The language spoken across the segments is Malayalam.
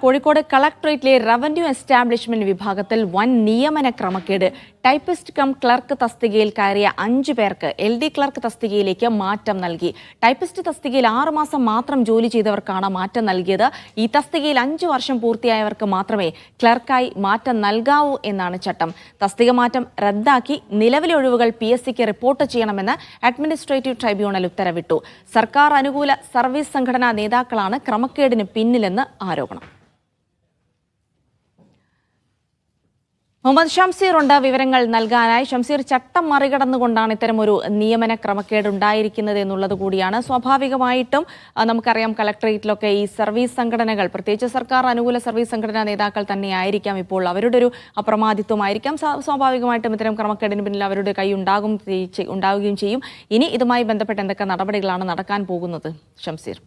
കോഴിക്കോട് കളക്ടറേറ്റിലെ റവന്യൂ എസ്റ്റാബ്ലിഷ്മെന്റ് വിഭാഗത്തിൽ വൻ നിയമന ക്രമക്കേട്. ടൈപ്പിസ്റ്റ് കം ക്ലർക്ക് തസ്തികയിൽ കയറിയ 5 പേർക്ക് LD ക്ലർക്ക് തസ്തികയിലേക്ക് മാറ്റം നൽകി. ടൈപ്പിസ്റ്റ് തസ്തികയിൽ 6 മാസം മാത്രം ജോലി ചെയ്തവർക്കാണ് മാറ്റം നൽകിയത്. ഈ തസ്തികയിൽ 5 വർഷം പൂർത്തിയായവർക്ക് മാത്രമേ ക്ലർക്കായി മാറ്റം നൽകാവൂ എന്നാണ് ചട്ടം. തസ്തിക മാറ്റം റദ്ദാക്കി നിലവിലെ ഒഴിവുകൾ PSCക്ക് റിപ്പോർട്ട് ചെയ്യണമെന്ന് അഡ്മിനിസ്ട്രേറ്റീവ് ട്രൈബ്യൂണൽ ഉത്തരവിട്ടു. സർക്കാർ അനുകൂല സർവീസ് സംഘടനാ നേതാക്കളാണ് ക്രമക്കേടിന് പിന്നിലെന്ന് ആരോപണം. മുഹമ്മദ് ഷംസീർ ഉണ്ട് വിവരങ്ങൾ നൽകാനായി. ഷംസീർ, ചട്ടം മറികടന്നുകൊണ്ടാണ് ഇത്തരമൊരു നിയമന ക്രമക്കേട് ഉണ്ടായിരിക്കുന്നത് എന്നുള്ളത് കൂടിയാണ്. സ്വാഭാവികമായിട്ടും നമുക്കറിയാം, കളക്ടറേറ്റിലൊക്കെ ഈ സർവീസ് സംഘടനകൾ, പ്രത്യേകിച്ച് സർക്കാർ അനുകൂല സർവീസ് സംഘടനാ നേതാക്കൾ തന്നെയായിരിക്കാം ഇപ്പോൾ. അവരുടെ ഒരു അപ്രമാദിത്വമായിരിക്കാം സ്വാഭാവികമായിട്ടും ഇത്തരം ക്രമക്കേടിന് പിന്നിൽ അവരുടെ കൈ ഉണ്ടാവുകയും ചെയ്യും. ഇനി ഇതുമായി ബന്ധപ്പെട്ട് എന്തൊക്കെ നടപടികളാണ് നടക്കാൻ പോകുന്നത് ഷംസീർ?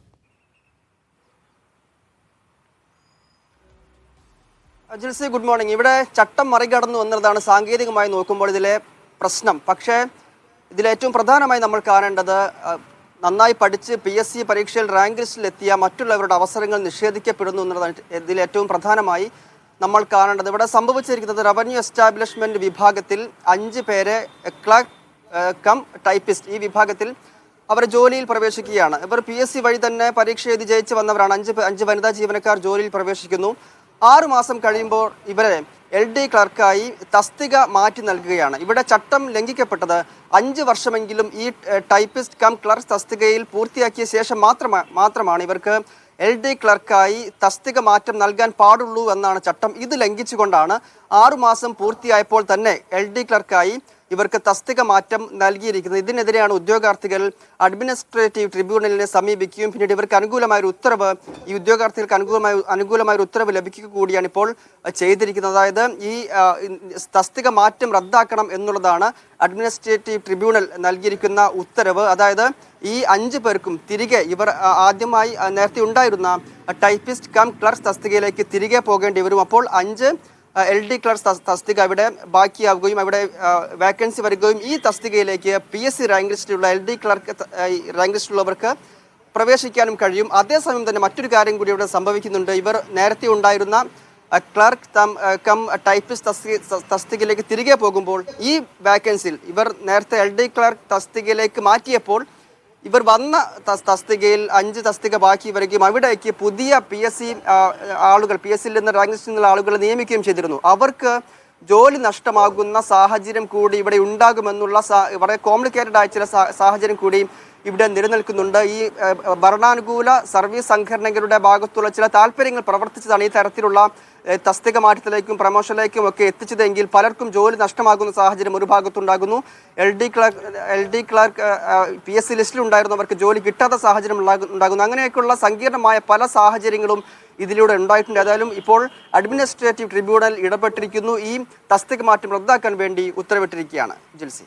Jilsy, good morning. ഇവിടെ ചട്ടം മറികടന്നു എന്നതാണ് സാങ്കേതികമായി നോക്കുമ്പോൾ ഇതിലെ പ്രശ്നം. പക്ഷേ ഇതിലേറ്റവും പ്രധാനമായി നമ്മൾ കാണേണ്ടത് നന്നായി പഠിച്ച് PSC പരീക്ഷയിൽ റാങ്ക് ലിസ്റ്റിലെത്തിയ മറ്റുള്ളവരുടെ അവസരങ്ങൾ നിഷേധിക്കപ്പെടുന്നു എന്നതാണ് ഇതിലേറ്റവും പ്രധാനമായി നമ്മൾ കാണേണ്ടത്. ഇവിടെ സംഭവിച്ചിരിക്കുന്നത് റവന്യൂ എസ്റ്റാബ്ലിഷ്മെന്റ് വിഭാഗത്തിൽ 5 പേരെ ക്ലർക്ക് കം ടൈപ്പിസ്റ്റ് ഈ വിഭാഗത്തിൽ അവർ ജോലിയിൽ പ്രവേശിക്കുകയാണ്. ഇവർ PSC വഴി തന്നെ പരീക്ഷ എഴുതി ജയിച്ച് വന്നവരാണ്. 5 വനിതാ ജീവനക്കാർ ജോലിയിൽ പ്രവേശിക്കുന്നു. 6 മാസം കഴിയുമ്പോൾ ഇവരെ LD ക്ലർക്കായി തസ്തിക മാറ്റി നൽകുകയാണ്. ഇവിടെ ചട്ടം ലംഘിക്കപ്പെട്ടത് 5 വർഷമെങ്കിലും ഈ ടൈപ്പിസ്റ്റ് കം ക്ലർക്ക് തസ്തികയിൽ പൂർത്തിയാക്കിയ ശേഷം മാത്രമാണ് ഇവർക്ക് LD ക്ലർക്കായി തസ്തിക മാറ്റം നൽകാൻ പാടുള്ളൂ എന്നാണ് ചട്ടം. ഇത് ലംഘിച്ചുകൊണ്ടാണ് 6 മാസം പൂർത്തിയായപ്പോൾ തന്നെ LD ക്ലർക്കായി ഇവർക്ക് തസ്തിക മാറ്റം നൽകിയിരിക്കുന്നത്. ഇതിനെതിരെയാണ് ഉദ്യോഗാർത്ഥികൾ അഡ്മിനിസ്ട്രേറ്റീവ് ട്രിബ്യൂണലിനെ സമീപിക്കുകയും പിന്നീട് ഇവർക്ക് അനുകൂലമായൊരു ഉത്തരവ്, ഈ ഉദ്യോഗാർത്ഥികൾക്ക് അനുകൂലമായൊരു ഉത്തരവ് ലഭിക്കുക കൂടിയാണ് ഇപ്പോൾ ചെയ്തിരിക്കുന്നത്. അതായത് ഈ തസ്തിക മാറ്റം റദ്ദാക്കണം എന്നുള്ളതാണ് അഡ്മിനിസ്ട്രേറ്റീവ് ട്രിബ്യൂണൽ നൽകിയിരിക്കുന്ന ഉത്തരവ്. അതായത് ഈ 5 പേർക്കും തിരികെ ഇവർ ആദ്യമായി നേരത്തെ ഉണ്ടായിരുന്ന ടൈപ്പിസ്റ്റ് കം ക്ലർക്ക് തസ്തികയിലേക്ക് തിരികെ പോകേണ്ടി വരും. അപ്പോൾ 5 LD ക്ലർക്ക് തസ്തിക അവിടെ ബാക്കിയാവുകയും അവിടെ വാക്കൻസി വരികയും ഈ തസ്തികയിലേക്ക് PSC റാങ്ക് ലിസ്റ്റിലുള്ള LD ക്ലർക്ക് റാങ്ക് ലിസ്റ്റിലുള്ളവർക്ക് പ്രവേശിക്കാനും കഴിയും. അതേസമയം തന്നെ മറ്റൊരു കാര്യം കൂടി ഇവിടെ സംഭവിക്കുന്നുണ്ട്. ഇവർ നേരത്തെ ഉണ്ടായിരുന്ന ക്ലർക്ക് കം ടൈപ്പിസ്റ്റ് തസ്തികയിലേക്ക് തിരികെ പോകുമ്പോൾ ഈ വാക്കൻസിയിൽ ഇവർ നേരത്തെ LD ക്ലർക്ക് തസ്തികയിലേക്ക് മാറ്റിയപ്പോൾ ഇവർ വന്ന തസ്തികയിൽ 5 തസ്തിക ബാക്കി വരികയും അവിടേക്ക് പുതിയ ആളുകൾ PSCയിൽ നിന്ന് റാങ്ക് ലിസ്റ്റിൽ നിന്നുള്ള ആളുകളെ നിയമിക്കുകയും ചെയ്തിരുന്നു. അവർക്ക് ജോലി നഷ്ടമാകുന്ന സാഹചര്യം കൂടി ഇവിടെ ഉണ്ടാകുമെന്നുള്ള വളരെ കോംപ്ലിക്കേറ്റഡ് ആയ ചില സാഹചര്യം കൂടി ഇവിടെ നിലനിൽക്കുന്നുണ്ട്. ഈ ഭരണാനുകൂല സർവീസ് സംഘടനകളുടെ ഭാഗത്തുള്ള ചില താല്പര്യങ്ങൾ പ്രവർത്തിച്ചതാണ് ഈ തരത്തിലുള്ള തസ്തിക മാറ്റത്തിലേക്കും പ്രമോഷനിലേക്കും ഒക്കെ എത്തിച്ചതെങ്കിൽ പലർക്കും ജോലി നഷ്ടമാകുന്ന സാഹചര്യം ഒരു ഭാഗത്തുണ്ടാകുന്നു. LD ക്ലർക്ക് PSC ലിസ്റ്റിൽ ഉണ്ടായിരുന്നവർക്ക് ജോലി കിട്ടാത്ത സാഹചര്യം ഉണ്ടാകുന്നു. അങ്ങനെയൊക്കെയുള്ള സങ്കീർണമായ പല സാഹചര്യങ്ങളും ഇതിലൂടെ ഉണ്ടായിട്ടുണ്ട്. ഏതായാലും ഇപ്പോൾ അഡ്മിനിസ്ട്രേറ്റീവ് ട്രിബ്യൂണൽ ഇടപെട്ടിരിക്കുന്നു. ഈ തസ്തിക മാറ്റം റദ്ദാക്കാൻ വേണ്ടി ഉത്തരവിട്ടിരിക്കുകയാണ് ജിൽസി.